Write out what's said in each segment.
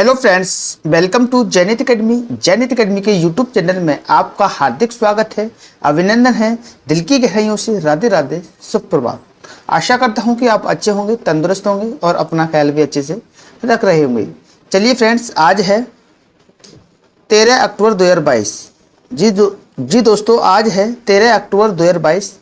Hello friends, welcome to Jainit Academy. Jainit Academy के YouTube channel में आपका हार्दिक स्वागत है, अभिनंदन है। दिल की गहराइयों से राधे राधे, सुप्रभात। आशा करता हूं कि आप अच्छे होंगे, तंदुरुस्त होंगे और अपना ख्याल भी अच्छे से रख रहे होंगे। चलिए फ्रेंड्स, आज है 13 अक्टूबर 2022। जी दोस्तों, आज है 13 अक्टूबर 2022।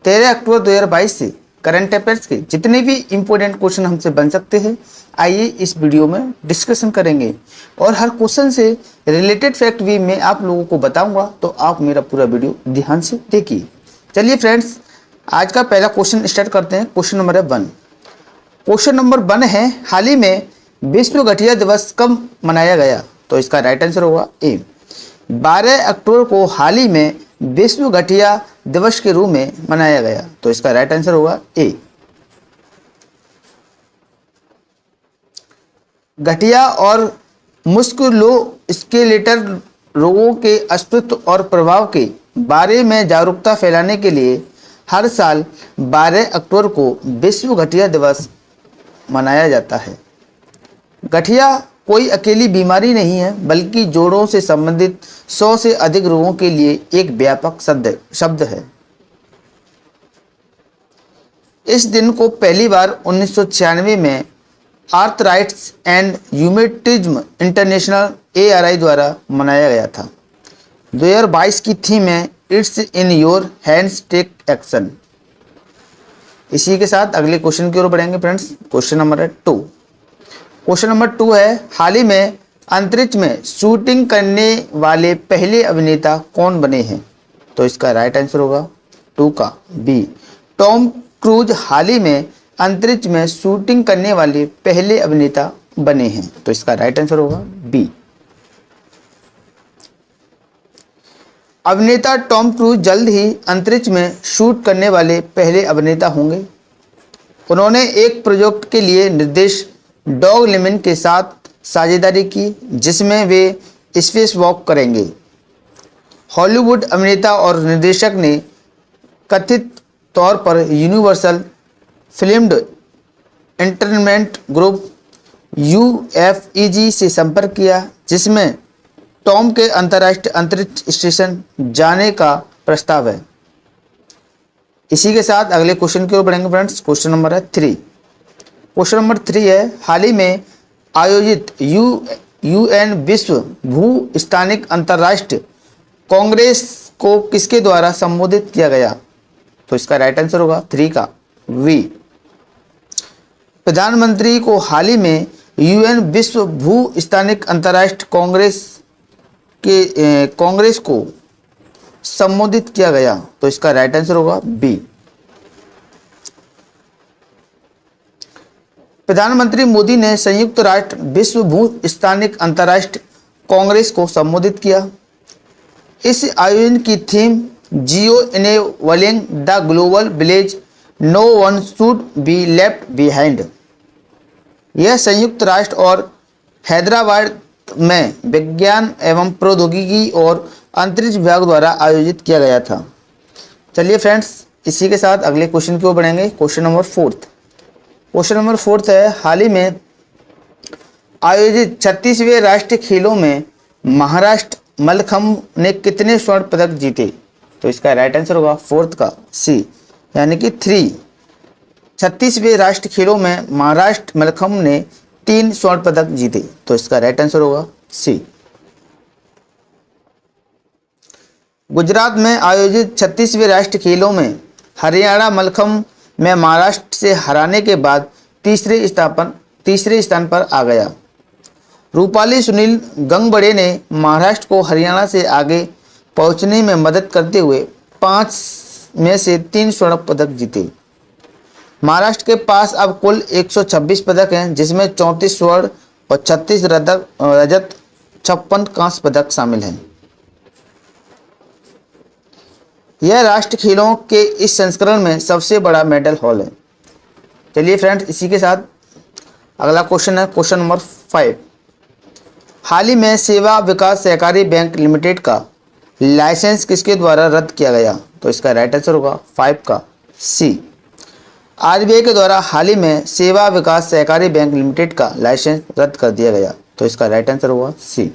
13 अक्टूबर 2022 से करंट अफेयर्स के जितने भी इम्पोर्टेंट क्वेश्चन हमसे बन सकते हैं, आइए इस वीडियो में डिस्कशन करेंगे। और हर क्वेश्चन से रिलेटेड फैक्ट भी मैं आप लोगों को बताऊंगा, तो आप मेरा पूरा वीडियो ध्यान से देखिए। चलिए फ्रेंड्स, आज का पहला क्वेश्चन स्टार्ट करते हैं। Question number 1। क्वेश्चन नंबर 1 है, हाल ही में विश्व गठिया दिवस कब मनाया गया? तो इसका राइट आंसर होगा ए। 12 अक्टूबर को हाल ही में विश्व गठिया दिवस के रूप में मनाया गया, तो इसका राइट आंसर होगा ए। गठिया और मुस्कुलोस्केलेटल रोगों के अस्तित्व और प्रभाव के बारे में जागरूकता फैलाने के लिए हर साल 12 अक्टूबर को विश्व गठिया दिवस मनाया जाता है। गठिया कोई अकेली बीमारी नहीं है, बल्कि जोड़ों से संबंधित 100 से अधिक रोगों के लिए एक व्यापक शब्द है। इस दिन को पहली बार 1996 में arthritis and rheumatism international ARI द्वारा मनाया गया था। 2022 की थीम है it's in your hands, take action. इसी के साथ अगले क्वेश्चन की ओर बढ़ेंगे friends. Question number 2। Question number 2 है, हाल ही में अंतरिक्ष में शूटिंग करने वाले पहले अभिनेता कौन बने हैं? तो इसका राइट आंसर होगा 2 का बी। टॉम क्रूज हाल ही में अंतरिक्ष में शूटिंग करने वाले पहले अभिनेता बने हैं, तो इसका राइट आंसर होगा बी। अभिनेता टॉम क्रूज जल्द ही अंतरिक्ष में शूट करने वाले पहले अभिनेता होंगे। उन्होंने एक प्रोजेक्ट के लिए निर्देशक डॉग लिमन के साथ साझेदारी की, जिसमें वे स्पेस वॉक करेंगे। हॉलीवुड अभिनेता और निर्देशक ने कथित तौर पर universal film entertainment group UFEG से संपर्क किया, जिसमें टॉम के अंतर्राष्ट्रीय अंतरिक्ष स्टेशन जाने का प्रस्ताव है। इसी के साथ अगले क्वेश्चन की ओर बढ़ेंगे friends. Question number 3। Question number 3 है, हाल ही में आयोजित UN विश्व भू स्थानिक अंतर्राष्ट्रीय कांग्रेस को किसके द्वारा संबोधित किया गया? तो इसका राइट आंसर होगा 3 का वी। प्रधानमंत्री को हाल ही में UN विश्व भू स्थानिक अंतर्राष्ट्रीय कांग्रेस को संबोधित किया गया, तो इसका राइट आंसर होगा बी। प्रधानमंत्री मोदी ने संयुक्त राष्ट्र विश्व भू स्थानिक अंतर्राष्ट्रीय कांग्रेस को संबोधित किया। इस आयोजन की theme geo enabling the global village, no one should be left behind. यह संयुक्त राष्ट्र और हैदराबाद में विज्ञान एवं प्रौद्योगिकी और अंतरिक्ष विभाग द्वारा आयोजित किया गया था। चलिए फ्रेंड्स, इसी के साथ अगले क्वेश्चन की ओर बढ़ेंगे। Question number 4। क्वेश्चन नंबर 4 है, हाल ही में आयोजित 36वें राष्ट्रीय खेलों में महाराष्ट्र मलखम्ब ने कितने स्वर्ण पदक जीते? तो इसका राइट आंसर होगा 4 का सी, यानी कि 3। 36वें राष्ट्रीय खेलों में महाराष्ट्र मलखम्ब ने 3 स्वर्ण पदक जीते, तो इसका राइट आंसर होगा सी। गुजरात में आयोजित 36वें राष्ट्रीय खेलों में हरियाणा मलखम्ब में महाराष्ट्र से हराने के बाद तीसरे स्थान पर आ गया। रूपाली सुनील गंगबड़े ने महाराष्ट्र को हरियाणा से आगे पहुंचने में मदद करते हुए 5 में से 3 स्वर्ण पदक जीते। महाराष्ट्र के पास अब कुल 126 पदक हैं, जिसमें 34 स्वर्ण और 36 रजत, 56 कांस्य पदक शामिल हैं। यह राष्ट्रीय खेलों के इस संस्करण में सबसे बड़ा मेडल हॉल है। चलिए फ्रेंड्स, इसी के साथ अगला क्वेश्चन है क्वेश्चन नंबर 5। हाल ही में सेवा विकास सहकारी बैंक लिमिटेड का लाइसेंस किसके द्वारा रद्द किया गया? तो इसका राइट आंसर होगा 5 का सी। RBI के द्वारा हाल ही में सेवा विकास सहकारी बैंक लिमिटेड का लाइसेंस रद्द कर दिया गया। तो इसका राइट आंसर होगा सी।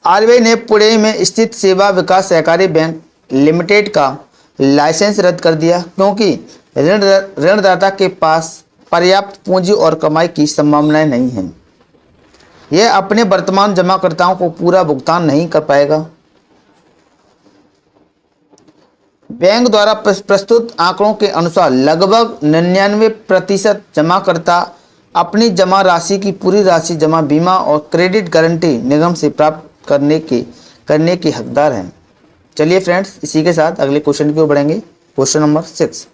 आरबीआई ने पुणे में स्थित सेवा विकास सहकारी बैंक लिमिटेड का लाइसेंस रद्द कर दिया क्योंकि ऋणदाता के पास पर्याप्त पूंजी और कमाई की संभावनाएं नहीं हैं। यह अपने वर्तमान जमाकर्ताओं को पूरा भुगतान नहीं कर पाएगा। बैंक द्वारा प्रस्तुत आंकड़ों के अनुसार लगभग 99% जमाकर्ता अपनी जमा राशि की पूरी राशि जमा बीमा और क्रेडिट गारंटी निगम से प्राप्त करने के हकदार हैं। चलिए फ्रेंड्स, इसी के साथ अगले क्वेश्चन की ओर बढ़ेंगे। Question number 6।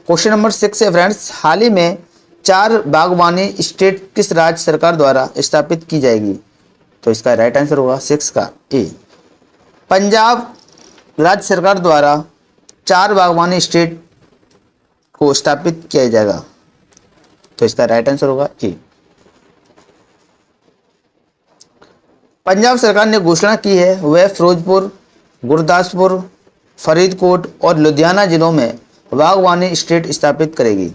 क्वेश्चन नंबर 6 है फ्रेंड्स, हाल ही में 4 बागवानी स्टेट किस राज्य सरकार द्वारा स्थापित की जाएगी? तो इसका राइट आंसर होगा 6 का ए। पंजाब राज्य सरकार द्वारा 4 बागवानी स्टेट को स्थापित किया जाएगा। तो इसका राइट आंसर होगा ए। पंजाब सरकार ने घोषणा की है वह फिरोजपुर, गुरदासपुर, फरीदकोट और लुधियाना जिलों में बागवानी स्टेट स्थापित करेगी।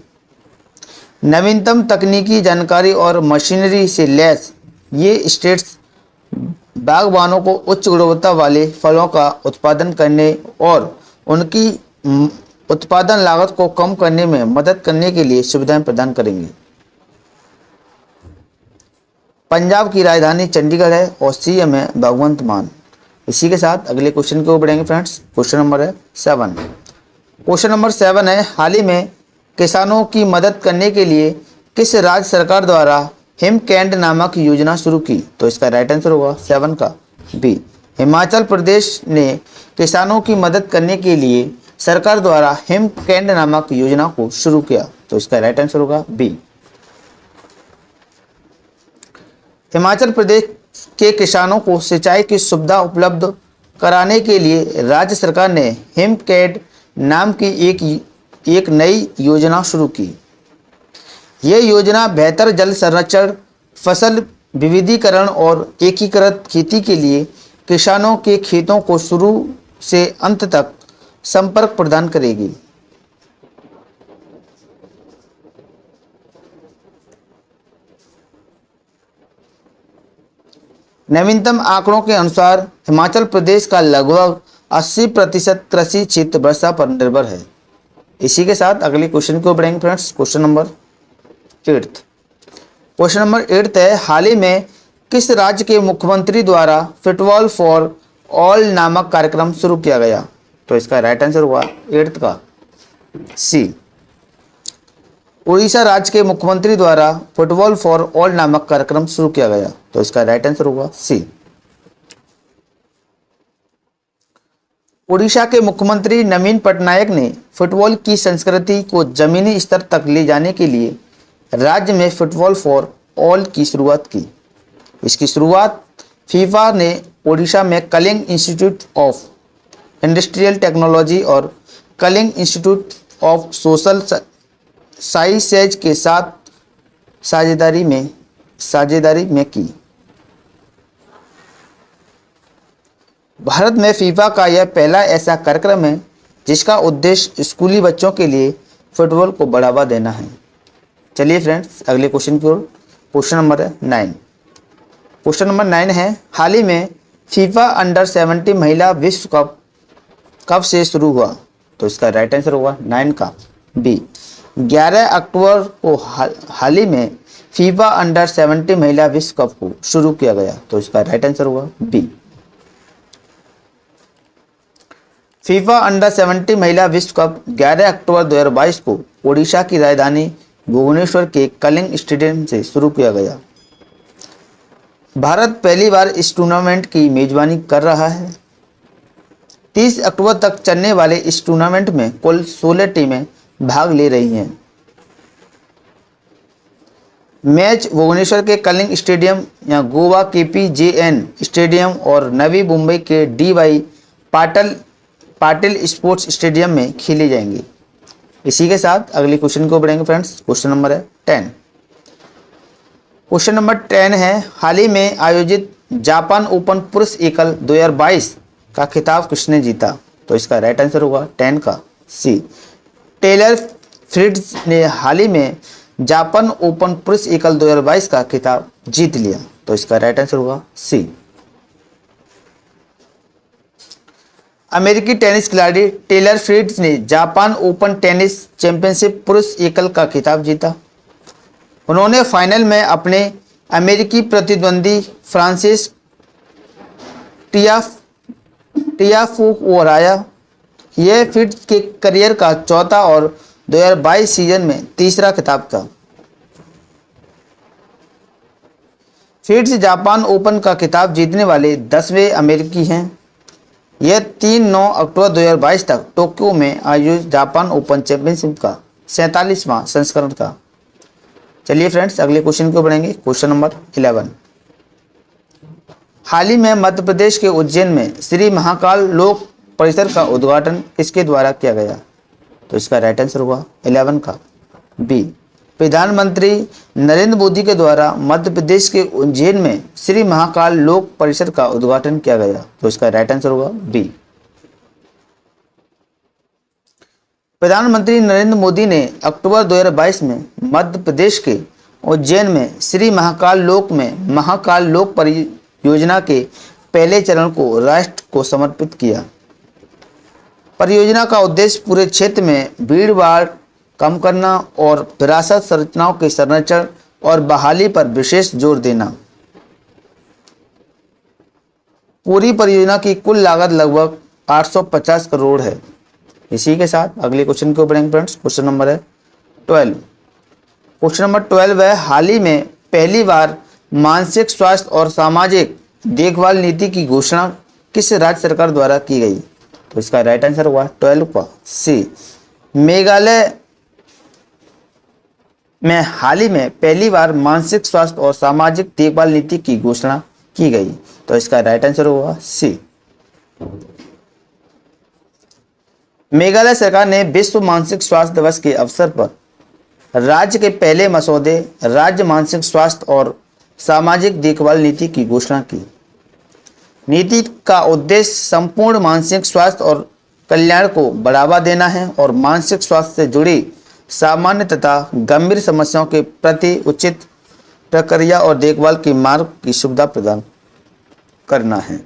नवीनतम तकनीकी जानकारी और मशीनरी से लैस ये स्टेट्स बागवानों को उच्च गुणवत्ता वाले फलों का उत्पादन करने और उनकी उत्पादन लागत को कम करने में मदद करने के लिए सुविधाएं प्रदान करेंगे। पंजाब की राजधानी चंडीगढ़ है और सीएम है भगवंत मान। इसी के साथ अगले क्वेश्चन की ओर बढ़ेंगे फ्रेंड्स। क्वेश्चन नंबर है 7। क्वेश्चन नंबर 7 है, हाल ही में किसानों की मदद करने के लिए किस राज्य सरकार द्वारा हिमकैंड नामक योजना शुरू की? तो इसका राइट आंसर होगा 7 का बी। हिमाचल प्रदेश ने किसानों की मदद करने के लिए सरकार द्वारा हिमकैंड नामक योजना को शुरू किया। तो इसका राइट आंसर होगा बी। हिमाचल प्रदेश के किसानों को सिंचाई की सुविधा उपलब्ध कराने के लिए राज्य सरकार ने हिमकैंड नाम की एक नई योजना शुरू की। यह योजना बेहतर जल संरक्षण, फसल विविधीकरण और एकीकृत खेती के लिए किसानों के खेतों को शुरू से अंत तक संपर्क प्रदान करेगी। नवीनतम आंकड़ों के अनुसार हिमाचल प्रदेश का लगभग 80% कृषि क्षेत्र वर्षा पर निर्भर है। इसी के साथ अगले क्वेश्चन को बढ़ेंगे friends. Question number 8। Question number 8 है, हाल ही में किस राज्य के मुख्यमंत्री द्वारा फुटबॉल फॉर ऑल नामक कार्यक्रम शुरू किया गया? तो इसका राइट आंसर हुआ 8 का सी। उड़ीसा राज्य के मुख्यमंत्री द्वारा फुटबॉल फॉर ऑल नामक कार्यक्रम शुरू किया गया। तो इसका राइट आंसर होगा सी। उड़ीसा के मुख्यमंत्री नवीन पटनायक ने फुटबॉल की संस्कृति को जमीनी स्तर तक ले जाने के लिए राज्य में फुटबॉल फॉर ऑल की शुरुआत की। इसकी शुरुआत फीफा ने उड़ीसा में Kalinga institute of industrial technology और Kalinga institute of social sciences के साथ साझेदारी में की। भारत में फीफा का यह पहला ऐसा कार्यक्रम है जिसका उद्देश्य स्कूली बच्चों के लिए फुटबॉल को बढ़ावा देना है। चलिए फ्रेंड्स, अगले क्वेश्चन की ओर। Question number 9। क्वेश्चन नंबर 9 है, हाल ही में फीफा अंडर 17 महिला विश्व कप कब से शुरू हुआ? तो इसका राइट आंसर होगा 9 का बी। 11 अक्टूबर को हाल ही में फीफा अंडर 17 महिला विश्व कप को शुरू किया गया। तो इसका राइट आंसर होगा बी। फीफा अंडर 17 महिला विश्व कप 11 अक्टूबर 2022 को ओडिशा की राजधानी भुवनेश्वर के कलिंग स्टेडियम से शुरू किया गया। भारत पहली बार इस टूर्नामेंट की मेजबानी कर रहा है। 30 अक्टूबर तक चलने वाले इस टूर्नामेंट में कुल 16 टीमें भाग ले रही हैं। मैच भुवनेश्वर के कलिंग स्टेडियम या गोवा के PJN स्टेडियम और नवी मुंबई के DY पाटिल स्पोर्ट्स स्टेडियम में खेले जाएंगे। इसी के साथ अगले क्वेश्चन को बढ़ेंगे फ्रेंड्स। क्वेश्चन नंबर है 10। क्वेश्चन नंबर 10 है, हाल ही में आयोजित जापान ओपन पुरुष एकल 2022 का खिताब किसने जीता? तो इसका राइट आंसर होगा 10 का सी। टेलर फ्रिट्ज ने हाल ही में जापान ओपन पुरुष एकल 2022 का खिताब जीत लिया? तो इसका राइट आंसर होगा सी। अमेरिकी टेनिस खिलाड़ी टेलर फ्रिट्ज ने जापान ओपन टेनिस चैंपियनशिप पुरुष एकल का खिताब जीता। उन्होंने फाइनल में अपने अमेरिकी प्रतिद्वंदी फ्रांसिस टियाफू को हराया। यह फ्रिट्ज के करियर का चौथा और 2022 सीजन में तीसरा खिताब था। फ्रिट्ज जापान ओपन का खिताब जीतने वाले 10वें अमेरिकी हैं। यह 3-9 अक्टूबर 2022 तक टोक्यो में आयोजित जापान ओपन चैंपियनशिप का 47वां संस्करण था। चलिए फ्रेंड्स, अगले क्वेश्चन को बढ़ेंगे। Question number 11। हाल ही में मध्य प्रदेश के उज्जैन में श्री महाकाल लोक परिसर का उद्घाटन किसके द्वारा किया गया? तो इसका राइट आंसर होगा 11 का बी। प्रधानमंत्री नरेंद्र मोदी के द्वारा मध्य प्रदेश के उज्जैन में श्री महाकाल लोक परिसर का उद्घाटन किया गया। तो इसका राइट आंसर होगा बी। प्रधानमंत्री नरेंद्र मोदी ने अक्टूबर 2022 में मध्य प्रदेश के उज्जैन में श्री महाकाल लोक में महाकाल लोक परियोजना के पहले चरण को राष्ट्र को समर्पित किया। परियोजना का उद्देश्य पूरे क्षेत्र में भीड़ भाड़ कम करना और विरासत संरचनाओं के संरक्षण और बहाली पर विशेष जोर देना। पूरी परियोजना की कुल लागत लगभग 850 करोड़ है। इसी के साथ अगले क्वेश्चन को बढ़ेंगे फ्रेंड्स। क्वेश्चन नंबर है 12। क्वेश्चन नंबर 12 है, हाल ही में पहली बार मानसिक स्वास्थ्य और सामाजिक देखभाल नीति की घोषणा किस राज्य सरकार द्वारा की गई? तो इसका राइट आंसर हुआ 12 का सी। मेघालय में हाल ही में पहली बार मानसिक स्वास्थ्य और सामाजिक देखभाल नीति की घोषणा की गई। तो इसका राइट आंसर होगा सी। मेघालय सरकार ने विश्व मानसिक स्वास्थ्य दिवस के अवसर पर राज्य के पहले मसौदे राज्य मानसिक स्वास्थ्य और सामाजिक देखभाल नीति की घोषणा की। नीति का उद्देश्य संपूर्ण मानसिक स्वास्थ्य और कल्याण को बढ़ावा देना है और मानसिक स्वास्थ्य से जुड़ी सामान्य तथा गंभीर समस्याओं के प्रति उचित प्रक्रिया और देखभाल की मार्ग की सुविधा प्रदान करना है।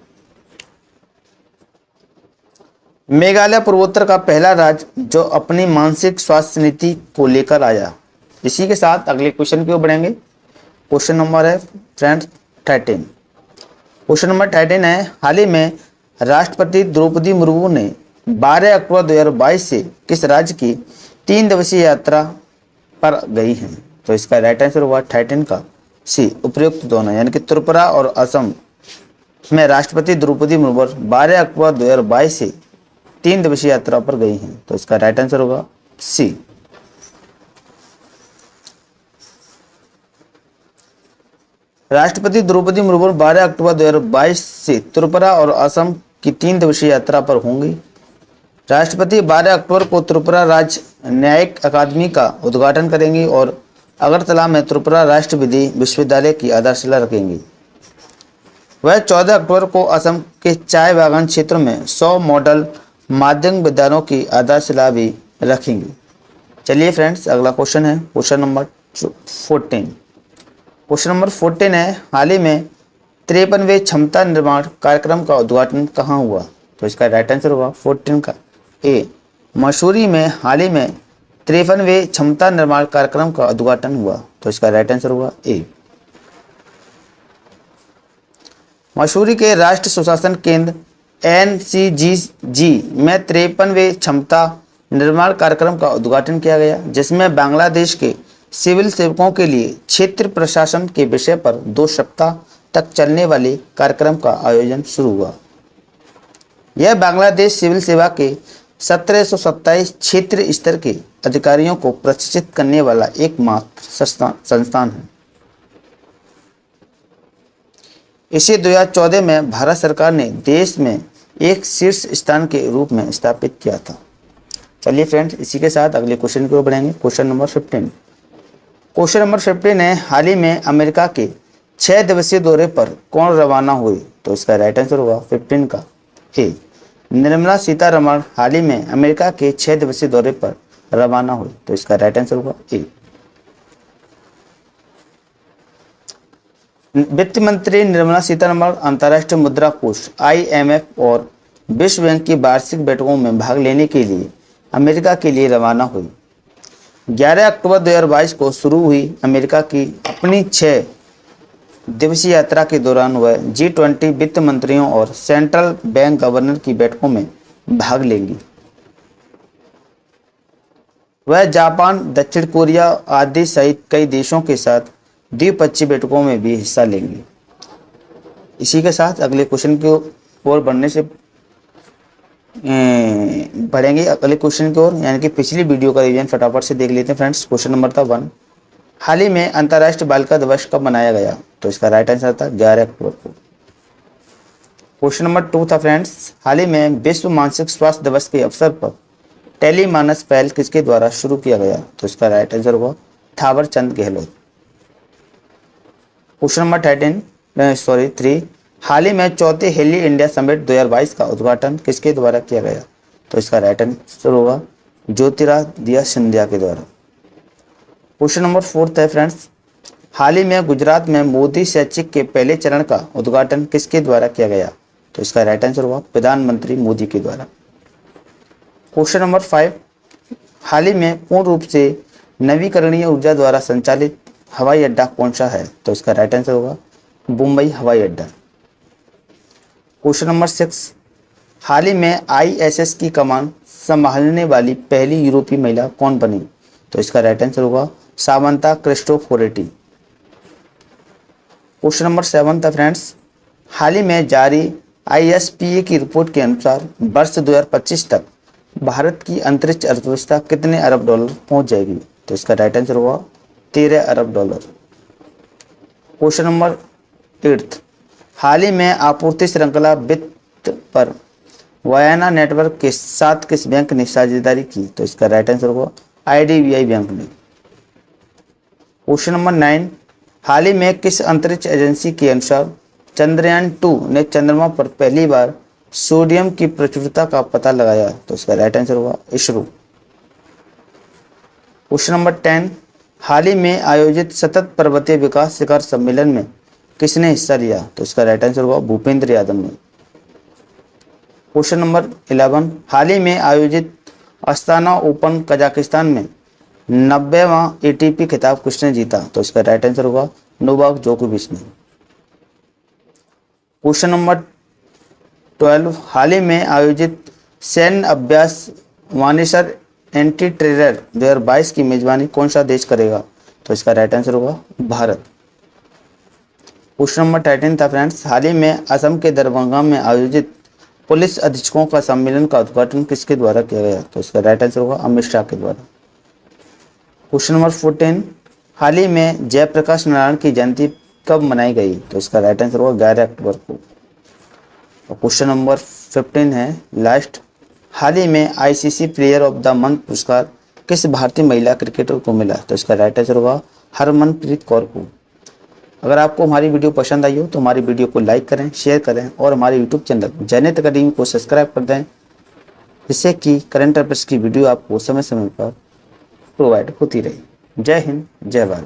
मेघालय पूर्वोत्तर का पहला राज्य जो अपनी मानसिक स्वास्थ्य नीति को लेकर आया। इसी के साथ अगले क्वेश्चन की ओर बढ़ेंगे। क्वेश्चन नंबर है फ्रेंड्स 13। क्वेश्चन नंबर 13 है, हाल ही में राष्ट्रपति द्रौपदी मुर्मू ने 12 अक्टूबर 2022 से किस राज्य की 3 दिवसीय यात्रा पर गई हैं? तो इसका राइट आंसर हुआ 13 का सी। उपयुक्त दोनों यानी कि त्रिपुरा और असम में राष्ट्रपति द्रौपदी मुर्मू 12 अक्टूबर 2022 से 3 दिवसीय यात्रा पर गई हैं। तो इसका राइट आंसर होगा सी। राष्ट्रपति द्रौपदी मुर्मू 12 अक्टूबर 2022 से त्रिपुरा और असम की 3 दिवसीय यात्रा पर होंगी। राष्ट्रपति 12 अक्टूबर को त्रिपुरा राज्य न्यायिक अकादमी का उद्घाटन करेंगी और अगरतला में त्रिपुरा राष्ट्र विधि विश्वविद्यालय की आधारशिला रखेंगी। वह 14 अक्टूबर को असम के चाय बागान क्षेत्र में 100 मॉडल माध्यमिक विद्यालयों की आधारशिला भी रखेंगी। चलिए फ्रेंड्स, अगला क्वेश्चन है क्वेश्चन नंबर 14। क्वेश्चन नंबर 14 है, हाल ही में 53वें क्षमता निर्माण कार्यक्रम का उद्घाटन कहाँ हुआ? तो इसका राइट आंसर होगा 14 का ए। मसूरी में हाल ही में 53वें क्षमता निर्माण कार्यक्रम का उद्घाटन हुआ। तो इसका राइट आंसर होगा ए। मसूरी के राष्ट्रीय सुशासन केंद्र NCGG में 53वें क्षमता निर्माण कार्यक्रम का उद्घाटन किया गया, जिसमें बांग्लादेश के सिविल सेवकों के लिए क्षेत्र प्रशासन के विषय पर 2 सप्ताह तक चलने वाले कार्यक्रम का आयोजन शुरू हुआ। यह बांग्लादेश सिविल सेवा के 1727 क्षेत्र स्तर के अधिकारियों को प्रशिक्षित करने वाला एकमात्र संस्थान है। इसे 2014 में भारत सरकार ने देश में एक शीर्ष स्थान के रूप में स्थापित किया था। चलिए फ्रेंड्स, इसी के साथ अगले क्वेश्चन की ओर बढ़ेंगे। Question number 15। क्वेश्चन नंबर 15 है, हाल ही में अमेरिका के 6 दिवसीय दौरे पर कौन रवाना हुई? तो इसका राइट आंसर होगा 15 का ए। निर्मला सीतारमण हाल ही में अमेरिका के 6 दिवसीय दौरे पर रवाना हुई। तो इसका राइट आंसर होगा ए। वित्त मंत्री निर्मला सीतारमण अंतर्राष्ट्रीय मुद्रा कोष IMF और विश्व बैंक की वार्षिक बैठकों में भाग लेने के लिए अमेरिका के लिए रवाना हुई। 11 अक्टूबर 2022 को शुरू हुई अमेरिका की अपनी 6 दिवसीय यात्रा के दौरान वह G20 वित्त मंत्रियों और सेंट्रल बैंक गवर्नर की बैठकों में भाग लेंगी। वह जापान, दक्षिण कोरिया आदि सहित कई देशों के साथ द्विपक्षीय बैठकों में भी हिस्सा लेंगी। इसी के साथ अगले क्वेश्चन की ओर बढ़ने से बढ़ेंगे अगले क्वेश्चन की ओर, यानी कि पिछली वीडियो का रिवीजन फटाफट से देख लेते हैं फ्रेंड्स। क्वेश्चन नंबर था 1, हाल ही में अंतर्राष्ट्रीय बालिका दिवस कब मनाया गया? तो इसका राइट आंसर था 11 अक्टूबर को। क्वेश्चन नंबर 2 था फ्रेंड्स, हाल ही में विश्व मानसिक स्वास्थ्य दिवस के अवसर पर टेलीमानस पहल किसके द्वारा शुरू किया गया? तो इसका राइट आंसर होगा थावर चंद गहलोत। क्वेश्चन नंबर 3, हाल ही में चौथे हेली इंडिया समिट 2022 का उद्घाटन किसके द्वारा किया गया? तो इसका राइट आंसर होगा ज्योतिरादित्य सिंधिया के द्वारा। क्वेश्चन नंबर 4 है फ्रेंड्स, हाल ही में गुजरात में मोदी शैक्षिक के पहले चरण का उद्घाटन किसके द्वारा किया गया? तो इसका राइट आंसर होगा प्रधानमंत्री मोदी के द्वारा। क्वेश्चन नंबर 5, हाल ही में पूर्ण रूप से नवीकरणीय ऊर्जा द्वारा संचालित हवाई अड्डा कौन सा है? तो इसका राइट आंसर होगा मुंबई हवाई अड्डा। क्वेश्चन नंबर 6, हाल ही में ISS की कमान संभालने वाली पहली यूरोपीय महिला कौन बनी? तो इसका राइट आंसर होगा सामंता क्रिस्टोफोरेटी। क्वेश्चन नंबर 7 था फ्रेंड्स, हाल ही में जारी ISPA की रिपोर्ट के अनुसार वर्ष 2025 तक भारत की अंतरिक्ष अर्थव्यवस्था कितने अरब डॉलर पहुंच जाएगी? तो इसका राइट आंसर होगा 13 अरब डॉलर। क्वेश्चन नंबर 8, हाल ही में आपूर्ति श्रृंखला वित्त पर वयाना नेटवर्क के साथ किस बैंक ने साझेदारी की? तो इसका राइट आंसर होगा IDBI बैंक ने। क्वेश्चन नंबर 9, हाल ही में किस अंतरिक्ष एजेंसी के अनुसार चंद्रयान 2 ने चंद्रमा पर पहली बार सोडियम की प्रचुरता का पता लगाया? तो इसका राइट आंसर होगा इसरो। क्वेश्चन नंबर 10, हाल ही में आयोजित सतत पर्वतीय विकास शिखर सम्मेलन में किसने हिस्सा लिया? तो इसका राइट आंसर होगा भूपेंद्र यादव ने। क्वेश्चन नंबर 11, हाल ही में आयोजित अस्ताना ओपन कजाकिस्तान में 90वां ATP खिताब किसने जीता? तो इसका राइट आंसर होगा नोवाक जोकोविच ने। क्वेश्चन नंबर 12, हाल ही में आयोजित सैन्य अभ्यास वानिसर एंटी टेरर 2022 की मेजबानी कौन सा देश करेगा? तो इसका राइट आंसर होगा भारत। क्वेश्चन नंबर 13 था फ्रेंड्स, हाल ही में असम के दरभंगा में आयोजित पुलिस अधीक्षकों का सम्मेलन का उद्घाटन किसके द्वारा किया गया? तो इसका राइट आंसर होगा अमित शाह के द्वारा। क्वेश्चन नंबर 14, हाल ही में जयप्रकाश नारायण की जयंती कब मनाई गई? तो इसका राइट आंसर होगा 11 अक्टूबर को। और क्वेश्चन नंबर 15 है लास्ट, हाल ही में ICC player of the month पुरस्कार किस भारतीय महिला क्रिकेटर को मिला? तो इसका राइट आंसर होगा हरमनप्रीत कौर को। अगर आपको हमारी वीडियो पसंद आई हो तो हमारी वीडियो को लाइक करें, शेयर करें और हमारे यूट्यूब चैनल जैनेत अकेडमी को सब्सक्राइब कर दें, जिससे कि करंट अफेयर्स की वीडियो आपको समय समय पर प्रोवाइड होती रहे। जय हिंद, जय भारत।